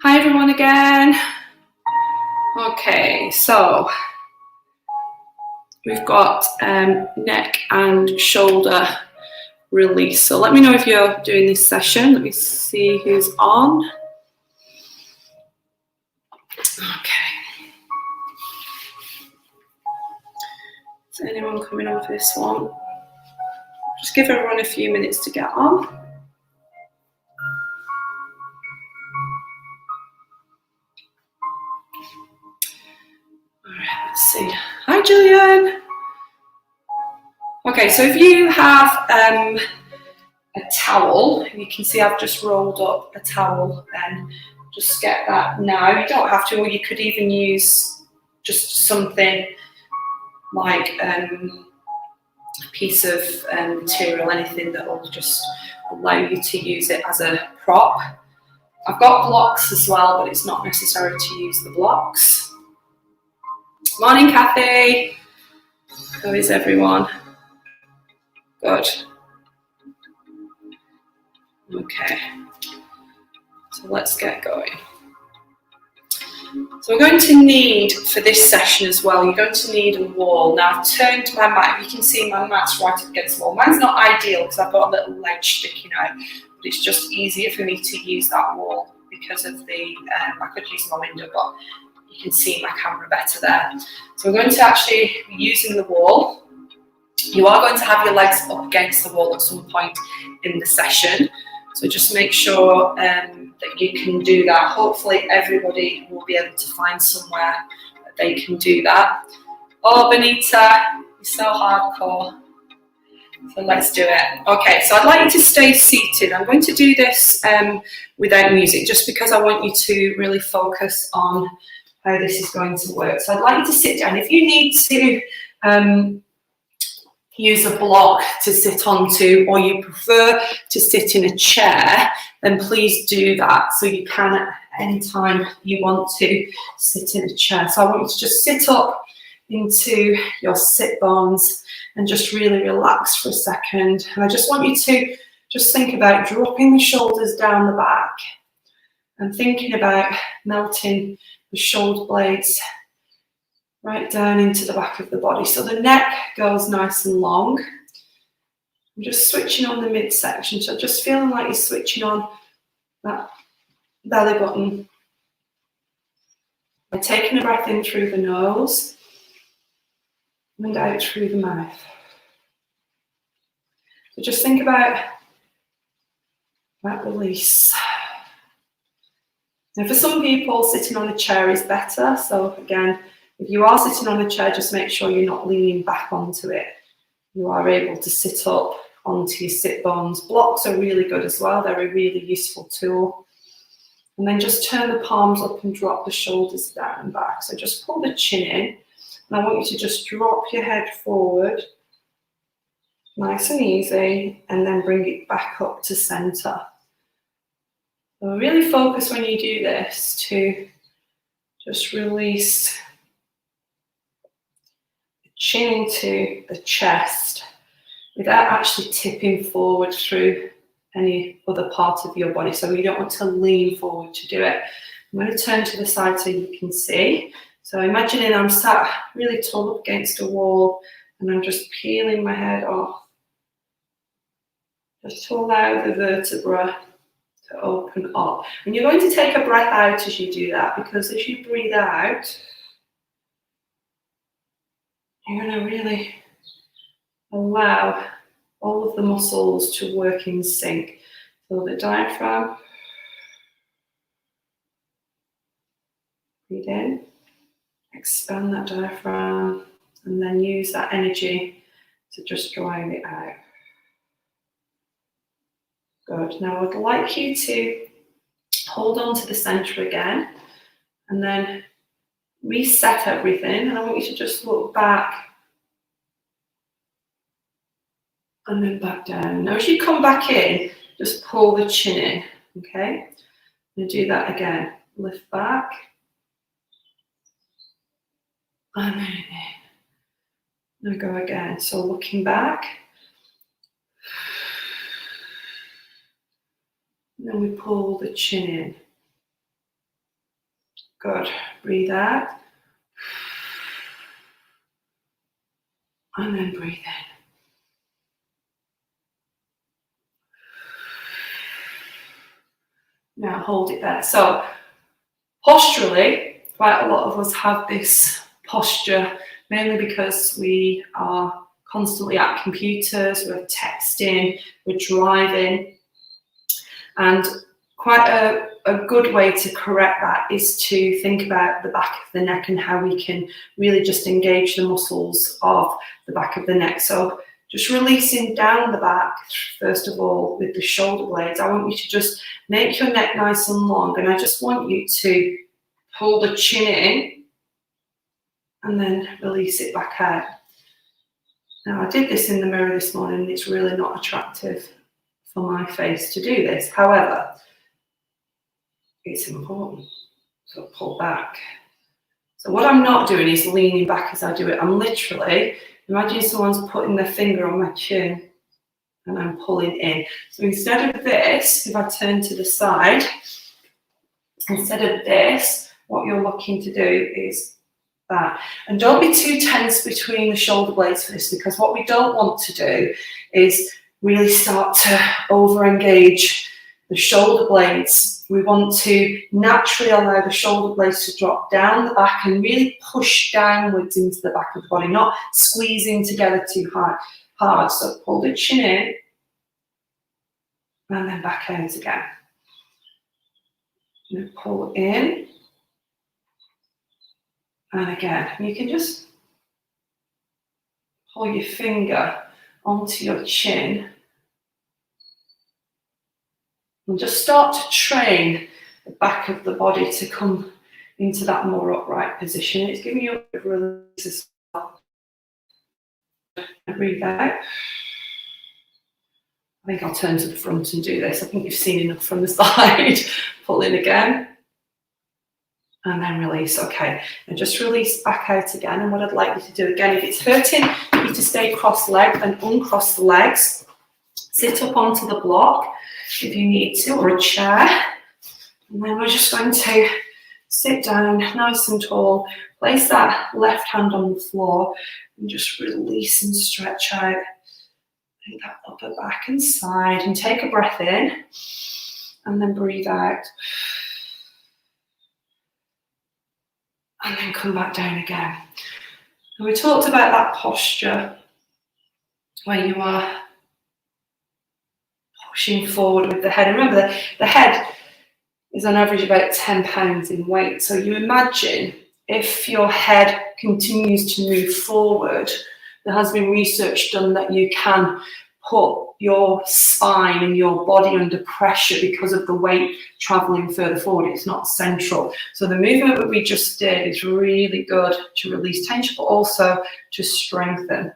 Hi everyone again. Okay, so we've got neck and shoulder release. So let me know if you're doing this session. Let me see who's on. Okay. Is anyone coming on for this one? Just give everyone a few minutes to get on. All right, let's see. Hi, Julian. Okay, so if you have a towel, you can see I've just rolled up a towel, then just get that now. You don't have to, or you could even use just something like a piece of material, anything that will just allow you to use it as a prop. I've got blocks as well, but it's not necessary to use the blocks. Morning, Kathy. How is everyone? Good. Okay, so let's get going. So we're going to need, for this session as well, you're going to need a wall. Now I've turned my mat, you can see my mat's right up against the wall. Mine's not ideal because I've got a little ledge sticking out, but it's just easier for me to use that wall because of the, I could use my window, but you can see my camera better there. So we're going to actually be using the wall. You are going to have your legs up against the wall at some point in the session. So just make sure that you can do that. Hopefully everybody will be able to find somewhere that they can do that. Oh, Benita, you're so hardcore. So let's do it. Okay, so I'd like you to stay seated. I'm going to do this without music just because I want you to really focus on how this is going to work. So I'd like you to sit down. If you need to use a block to sit onto, or you prefer to sit in a chair, then please do that. So you can at any time you want to sit in a chair. So I want you to just sit up into your sit bones and just really relax for a second. And I just want you to just think about dropping the shoulders down the back and thinking about melting the shoulder blades right down into the back of the body. So the neck goes nice and long. I'm just switching on the midsection. So just feeling like you're switching on that belly button. By taking a breath in through the nose and out through the mouth. So just think about that release. Now for some people, sitting on a chair is better. So again, if you are sitting on a chair, just make sure you're not leaning back onto it. You are able to sit up onto your sit bones. Blocks are really good as well. They're a really useful tool. And then just turn the palms up and drop the shoulders down and back. So just pull the chin in. And I want you to just drop your head forward, nice and easy, and then bring it back up to center. So really focus when you do this to just release the chin into the chest without actually tipping forward through any other part of your body. So you don't want to lean forward to do it. I'm going to turn to the side so you can see. So imagining I'm sat really tall up against a wall and I'm just peeling my head off, just to allow the vertebra to open up. And you're going to take a breath out as you do that, because as you breathe out, you're going to really allow all of the muscles to work in sync. So the diaphragm, breathe in, expand that diaphragm, and then use that energy to just drive it out. Good. Now I'd like you to hold on to the center again, and then reset everything. And I want you to just look back and then back down. Now as you come back in, just pull the chin in, okay? And do that again. Lift back. And then in. Now go again. So looking back. And then we pull the chin in. Good. Breathe out. And then breathe in. Now hold it there. So posturally, quite a lot of us have this posture, mainly because we are constantly at computers, we're texting, we're driving. And quite a good way to correct that is to think about the back of the neck and how we can really just engage the muscles of the back of the neck. So just releasing down the back, first of all, with the shoulder blades. I want you to just make your neck nice and long, and I just want you to pull the chin in and then release it back out. Now, I did this in the mirror this morning, and it's really not attractive for my face to do this. However, it's important. So pull back. So what I'm not doing is leaning back as I do it. I'm literally, imagine someone's putting their finger on my chin and I'm pulling in. So instead of this, if I turn to the side, instead of this, what you're looking to do is that. And don't be too tense between the shoulder blades for this, because what we don't want to do is really start to over-engage the shoulder blades. We want to naturally allow the shoulder blades to drop down the back and really push downwards into the back of the body, not squeezing together too hard. So pull the chin in and then back out again. And pull in and again. You can just pull your finger onto your chin and just start to train the back of the body to come into that more upright position. It's giving you a bit of release as well. Breathe out. I think I'll turn to the front and do this. I think you've seen enough from the side. Pull in again. And then release. Okay. And just release back out again. And what I'd like you to do again, if it's hurting you to stay cross-legged, then uncross the legs. Sit up onto the block if you need to, or a chair. And then we're just going to sit down nice and tall. Place that left hand on the floor and just release and stretch out. Take that upper back and side and take a breath in and then breathe out. And then come back down again. And we talked about that posture where you are pushing forward with the head. And remember that the head is on average about 10 pounds in weight. So you imagine if your head continues to move forward, there has been research done that you can put your spine and your body under pressure because of the weight traveling further forward. It's not central. So the movement that we just did is really good to release tension, but also to strengthen.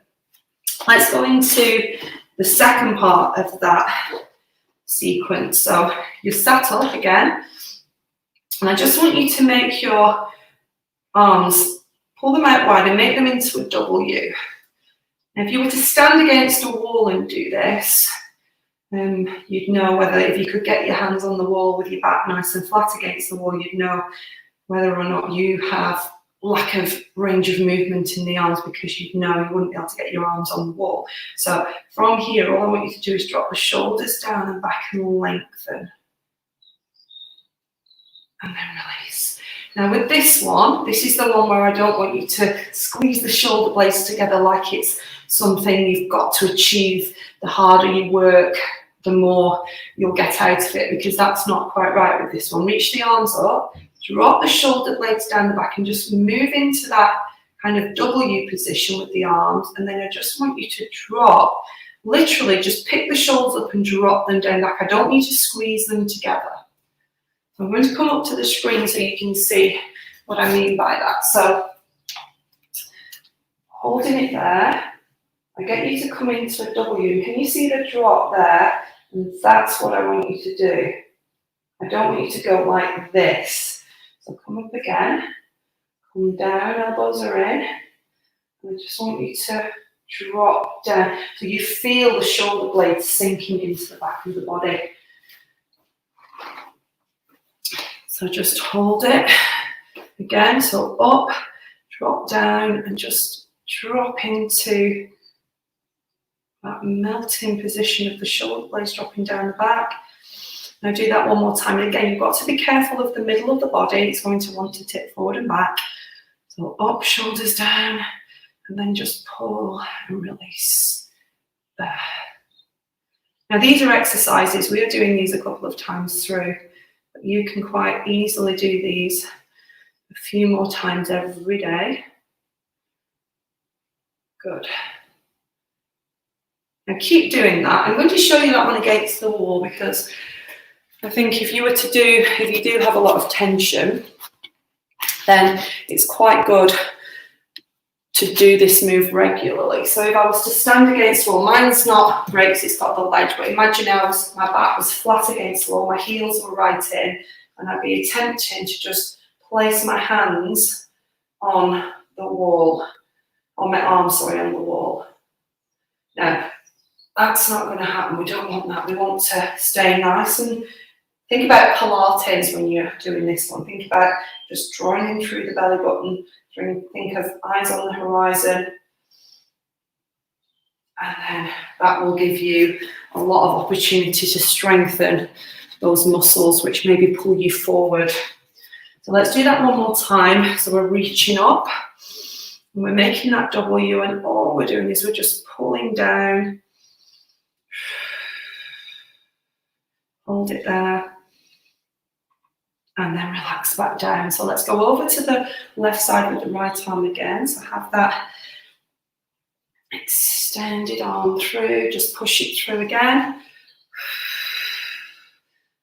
Let's go into the second part of that sequence. So you're sat up again, and I just want you to make your arms, pull them out wide and make them into a W. Now, if you were to stand against a wall and do this, you'd know whether, if you could get your hands on the wall with your back nice and flat against the wall, you'd know whether or not you have lack of range of movement in the arms, because you'd know you wouldn't be able to get your arms on the wall. So from here, all I want you to do is drop the shoulders down and back and lengthen. And then release. Now with this one, this is the one where I don't want you to squeeze the shoulder blades together like it's something you've got to achieve. The harder you work, the more you'll get out of it, because that's not quite right with this one. Reach the arms up, drop the shoulder blades down the back and just move into that kind of W position with the arms. And then I just want you to drop, literally just pick the shoulders up and drop them down back. I don't need to squeeze them together. So I'm going to come up to the screen so you can see what I mean by that. So holding it there, I get you to come into a W. Can you see the drop there? And that's what I want you to do. I don't want you to go like this. So come up again, come down, elbows are in. And I just want you to drop down so you feel the shoulder blades sinking into the back of the body. So just hold it Again, so up, drop down, and just drop into that melting position of the shoulder blades dropping down the back. Now do that one more time. And again, you've got to be careful of the middle of the body. It's going to want to tip forward and back. So up, shoulders down, and then just pull and release there. Now these are exercises. We are doing these a couple of times through, but you can quite easily do these a few more times every day. Good. Now keep doing that. I'm going to show you that one against the wall because I think if you do have a lot of tension, then it's quite good to do this move regularly. So if I was to stand against the wall, mine's not great because it's got the ledge, but imagine my back was flat against the wall, my heels were right in, and I'd be attempting to just place my hands on the wall, on my arms, sorry, on the wall. Now, that's not going to happen. We don't want that. We want to stay nice and think about Pilates when you're doing this one. Think about just drawing in through the belly button. Think of eyes on the horizon. And then that will give you a lot of opportunity to strengthen those muscles which maybe pull you forward. So let's do that one more time. So we're reaching up and we're making that W, and all we're doing is we're just pulling down. Hold it there. And then relax back down. So let's go over to the left side with the right arm again. So have that extended arm through, just push it through again.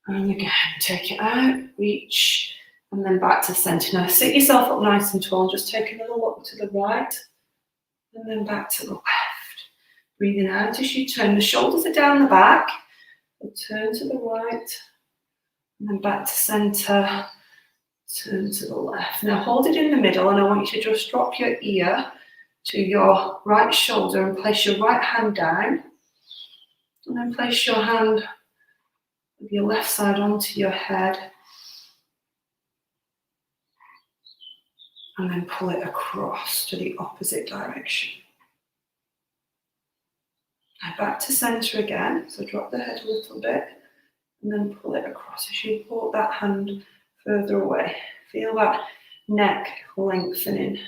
And again, take it out, reach, and then back to center. Now sit yourself up nice and tall, just take another look to the right, and then back to the left. Breathing out as you turn, the shoulders are down the back, so turn to the right, and then back to center, turn to the left. Now hold it in the middle, and I want you to just drop your ear to your right shoulder and place your right hand down, and then place your hand with your left side onto your head, and then pull it across to the opposite direction. Now back to center again, so drop the head a little bit, and then pull it across as you pull that hand further away. Feel that neck lengthening.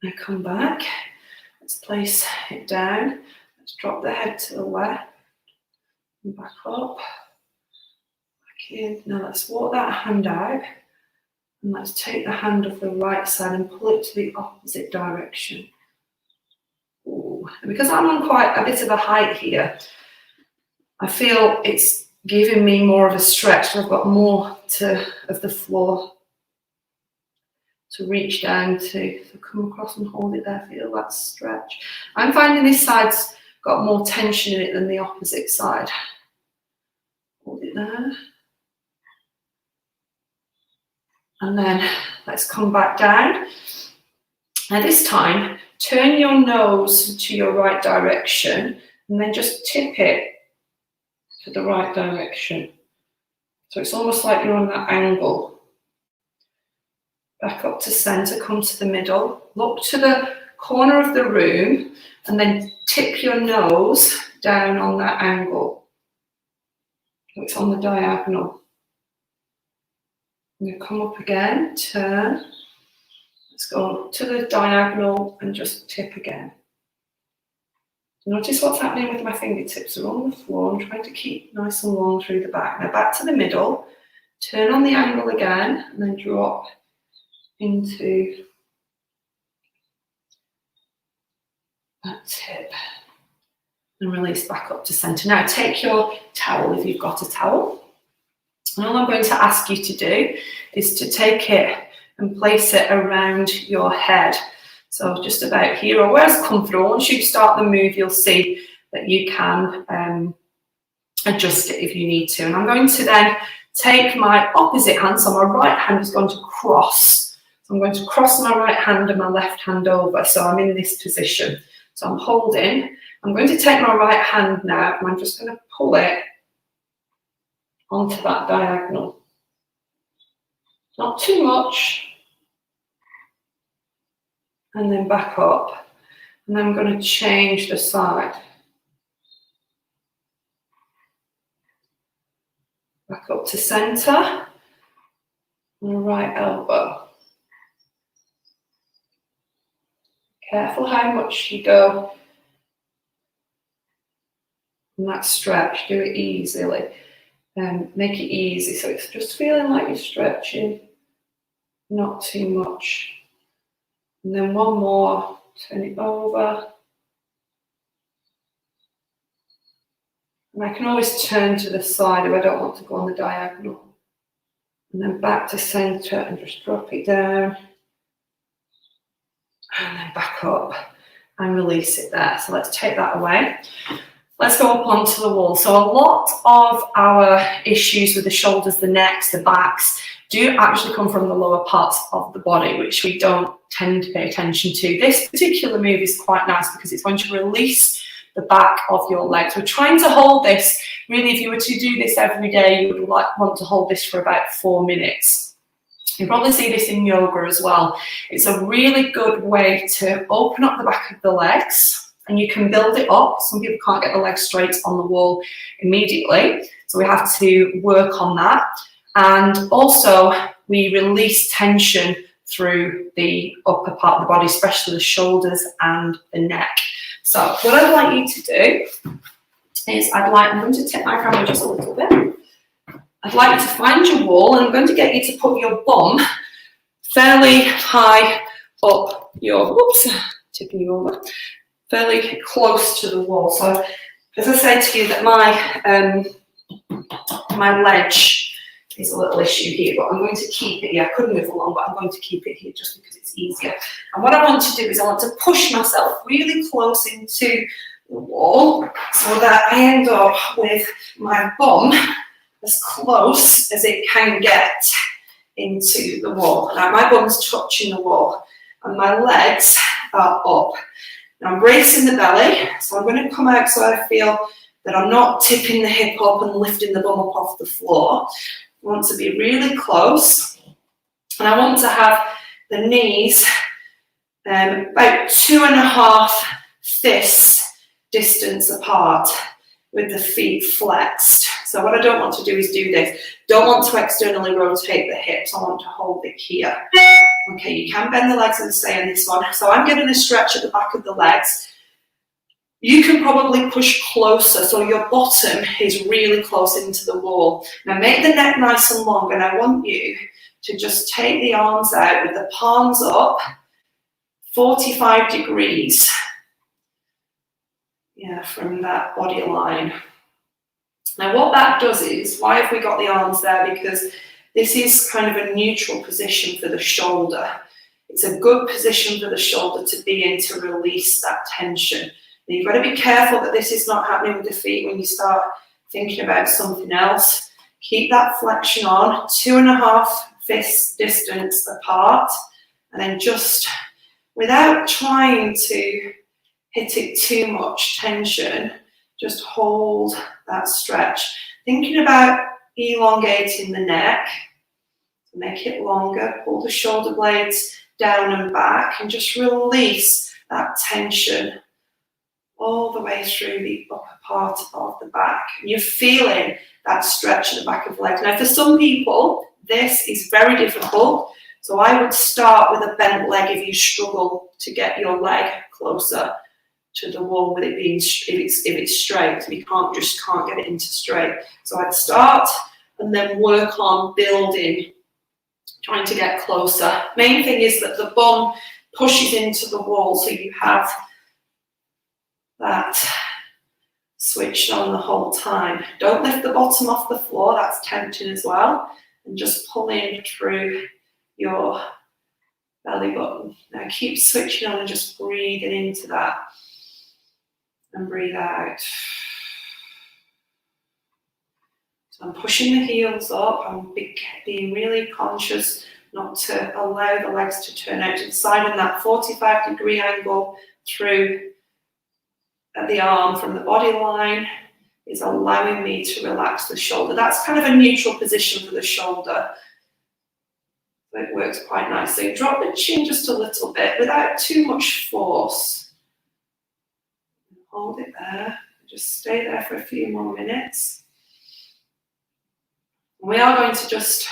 Now come back, let's place it down, let's drop the head to the left, and back up, back in. Now let's walk that hand out, and let's take the hand of the right side and pull it to the opposite direction. Ooh. And because I'm on quite a bit of a height here, I feel it's giving me more of a stretch. I've got more of the floor to reach down to. So come across and hold it there, feel that stretch. I'm finding this side's got more tension in it than the opposite side. Hold it there. And then let's come back down. Now this time, turn your nose to your right direction and then just tip it to the right direction. So it's almost like you're on that angle. Back up to center, come to the middle, look to the corner of the room and then tip your nose down on that angle. So it's on the diagonal. And you come up again, turn. Let's go to the diagonal and just tip again. Notice what's happening with my fingertips. They're on the floor. I'm trying to keep nice and long through the back. Now back to the middle, turn on the angle again, and then drop into that tip. And release back up to center. Now take your towel if you've got a towel. And all I'm going to ask you to do is to take it and place it around your head. So just about here or where's comfortable. Once you start the move, you'll see that you can adjust it if you need to. And I'm going to then take my opposite hand, so my right hand is going to cross. So I'm going to cross my right hand and my left hand over. So I'm in this position. So I'm holding. I'm going to take my right hand now and I'm just going to pull it onto that diagonal. So I'm going to pull it onto that diagonal. Not too much. And then back up. And then I'm going to change the side. Back up to centre. And right elbow. Careful how much you go. And that stretch, do it easily. Make it easy, so it's just feeling like you're stretching, not too much. And then one more, turn it over. And I can always turn to the side if I don't want to go on the diagonal. And then back to centre and just drop it down. And then back up and release it there. So let's take that away. Let's go up onto the wall. So a lot of our issues with the shoulders, the necks, the backs do actually come from the lower parts of the body, which we don't tend to pay attention to. This particular move is quite nice because it's going to release the back of your legs. We're trying to hold this. Really, if you were to do this every day, you would want to hold this for about 4 minutes. You probably see this in yoga as well. It's a really good way to open up the back of the legs. And you can build it up. Some people can't get the legs straight on the wall immediately. So we have to work on that. And also we release tension through the upper part of the body, especially the shoulders and the neck. So what I'd like you to do is I'm going to tip my camera just a little bit. I'd like you to find your wall, and I'm going to get you to put your bum fairly high up your, tipping you over, fairly close to the wall. So as I said to you that my ledge is a little issue here, but I'm going to keep it here. I could move along, but I'm going to keep it here just because it's easier. And what I want to do is I want to push myself really close into the wall so that I end up with my bum as close as it can get into the wall. Now my bum's touching the wall and my legs are up. Now I'm bracing the belly, so I'm going to come out so I feel that I'm not tipping the hip up and lifting the bum up off the floor. I want to be really close, and I want to have the knees about 2.5 fists distance apart with the feet flexed. So what I don't want to do is do this. Don't want to externally rotate the hips. I want to hold it here. Okay, you can bend the legs and stay on this one. So I'm getting a stretch at the back of the legs. You can probably push closer, so your bottom is really close into the wall. Now make the neck nice and long, and I want you to just take the arms out with the palms up, 45 degrees. Yeah, from that body line. Now what that does is, why have we got the arms there? Because this is kind of a neutral position for the shoulder. It's a good position for the shoulder to be in to release that tension. Now you've got to be careful that this is not happening with the feet when you start thinking about something else. Keep that flexion on, 2.5 fists distance apart, and then just, without trying to hit it too much tension, just hold that stretch. Thinking about elongating the neck, make it longer, pull the shoulder blades down and back, and just release that tension all the way through the upper part of the back. You're feeling that stretch at the back of the legs. Now for some people, this is very difficult, so I would start with a bent leg if you struggle to get your leg closer to the wall with it being, if it's straight. You can't get it into straight. So I'd start and then work on building, trying to get closer. Main thing is that the bum pushes into the wall, so you have that switched on the whole time. Don't lift the bottom off the floor, that's tension as well, and just pull in through your belly button. Now keep switching on and just breathing into that, and breathe out. So I'm pushing the heels up, I'm being really conscious not to allow the legs to turn out to the side, and that 45-degree angle through at the arm from the body line is allowing me to relax the shoulder. That's kind of a neutral position for the shoulder. but it works quite nicely. Drop the chin just a little bit without too much force. Hold it there. Just stay there for a few more minutes. We are going to just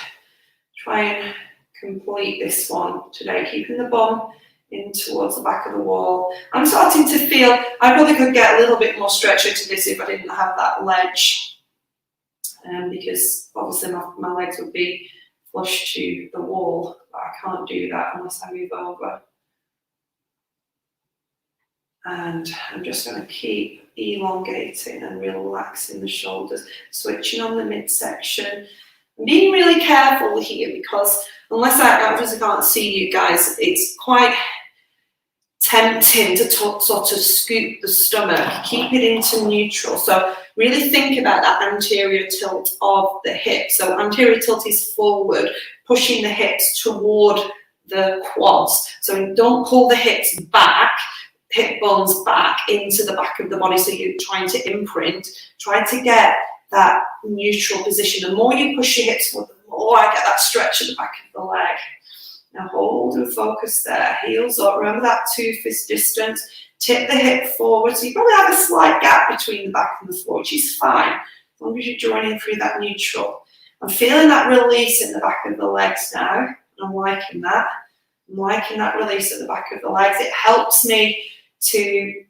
try and complete this one today, keeping the bum in towards the back of the wall. I'm starting to feel I probably could get a little bit more stretch into this if I didn't have that ledge, because obviously my legs would be flush to the wall, but I can't do that unless I move over. And I'm just going to keep elongating and relaxing the shoulders, switching on the midsection. I'm being really careful here because unless I obviously can't see you guys, it's quite tempting to sort of scoop the stomach, keep it into neutral. So really think about that anterior tilt of the hip. So anterior tilt is forward, pushing the hips toward the quads. So don't pull the hips back, hip bones back into the back of the body. So you're trying to imprint, try to get that neutral position. The more you push your hips forward, the more I get that stretch at the back of the leg. Now hold and focus there, heels up, remember that 2 fist distance, tip the hip forward, so you probably have a slight gap between the back and the floor, which is fine, as long as you're joining through that neutral. I'm feeling that release in the back of the legs now, I'm liking that. I'm liking that release at the back of the legs. It helps me to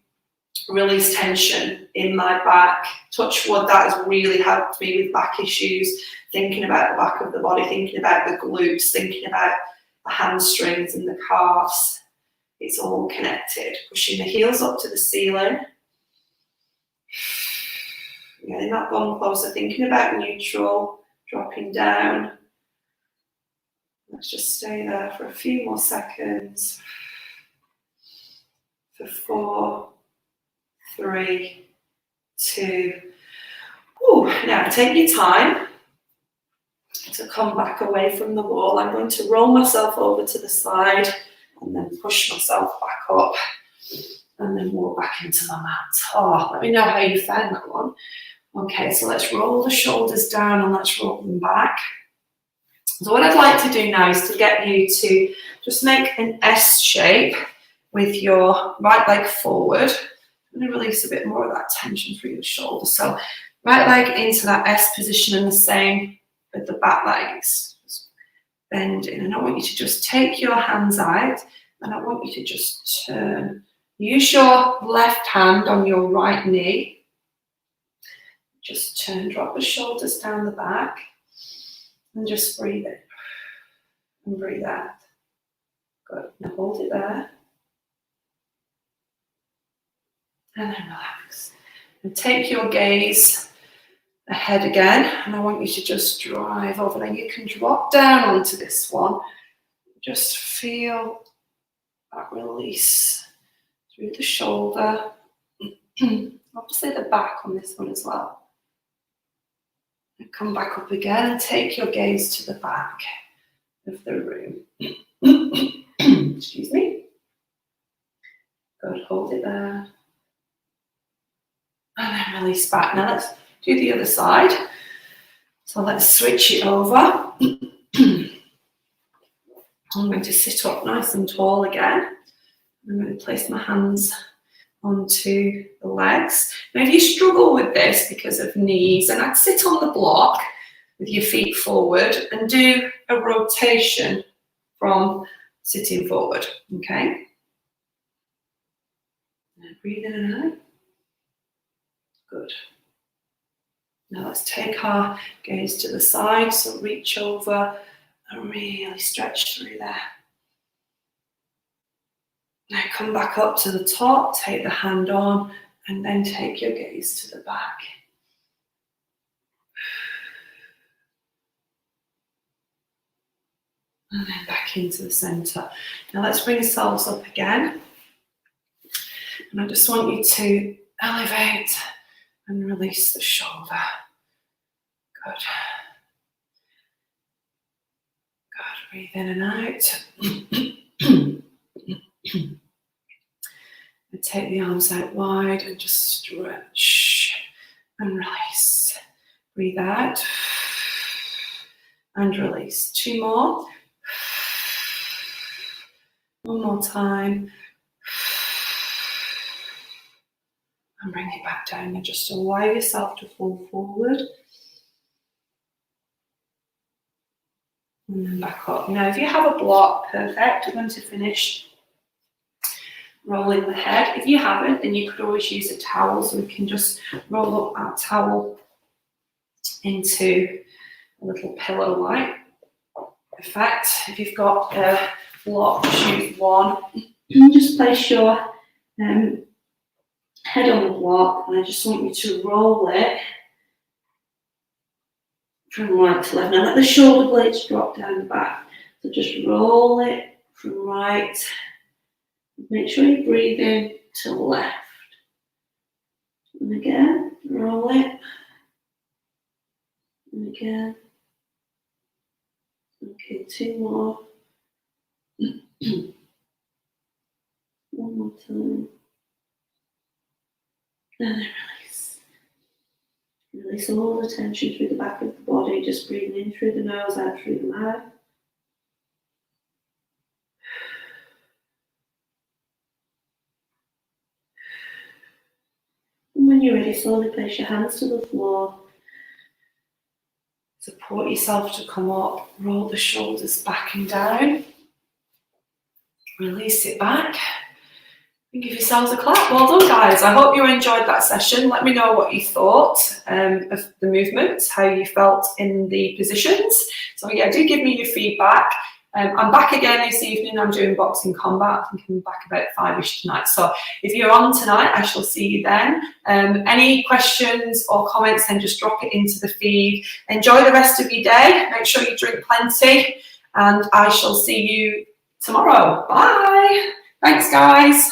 release tension in my back. Touch wood, that has really helped me with back issues, thinking about the back of the body, thinking about the glutes, thinking about the hamstrings and the calves. It's all connected. Pushing the heels up to the ceiling. Getting that bum closer, thinking about neutral, dropping down. Let's just stay there for a few more seconds. For 4, 3, 2. Ooh, now take your time to come back away from the wall. I'm going to roll myself over to the side and then push myself back up and then walk back into the mat. Oh, let me know how you found that one. Okay, so let's roll the shoulders down and let's roll them back. So what I'd like to do now is to get you to just make an S shape with your right leg forward. I'm going to release a bit more of that tension through the shoulder. So right leg into that S position and the same with the back legs. Just bending. And I want you to just take your hands out and I want you to just turn. Use your left hand on your right knee. Just turn, drop the shoulders down the back and just breathe in and breathe out. Good. Now hold it there. And then relax. And take your gaze ahead again. And I want you to just drive over. Now you can drop down onto this one. Just feel that release through the shoulder. Obviously the back on this one as well. And come back up again and take your gaze to the back of the room. Excuse me. Good, hold it there. And then release back. Now let's do the other side. So let's switch it over. I'm going to sit up nice and tall again. I'm going to place my hands onto the legs. Now if you struggle with this because of knees, then I'd sit on the block with your feet forward and do a rotation from sitting forward, okay? And breathe in and out. Good. Now let's take our gaze to the side, so reach over and really stretch through there. Now come back up to the top, take the hand on, and then take your gaze to the back. And then back into the centre. Now let's bring ourselves up again. And I just want you to elevate and release the shoulder. Good. Good, breathe in and out. And take the arms out wide and just stretch and release. Breathe out and release. 2 more. One more time. And bring it back down and just allow yourself to fall forward. And then back up. Now, if you have a block, perfect. We're going to finish rolling the head. If you haven't, then you could always use a towel. So we can just roll up our towel into a little pillow like. Perfect. If you've got a block, choose one. Just place your head on the block, and I just want you to roll it from right to left. Now let the shoulder blades drop down the back. So just roll it from right. Make sure you breathe in to left. And again, roll it. And again. Okay, two more. One more time. And then release. Release all the tension through the back of the body, just breathing in through the nose, out through the mouth. And when you're ready, slowly place your hands to the floor. Support yourself to come up, roll the shoulders back and down. Release it back. And give yourselves a clap. Well done, guys. I hope you enjoyed that session. Let me know what you thought of the movements, how you felt in the positions. So yeah, do give me your feedback. I'm back again this evening. I'm doing boxing combat. I think I'm back about 5ish tonight. So if you're on tonight, I shall see you then. Any questions or comments, then just drop it into the feed. Enjoy the rest of your day. Make sure you drink plenty. And I shall see you tomorrow. Bye. Thanks, guys.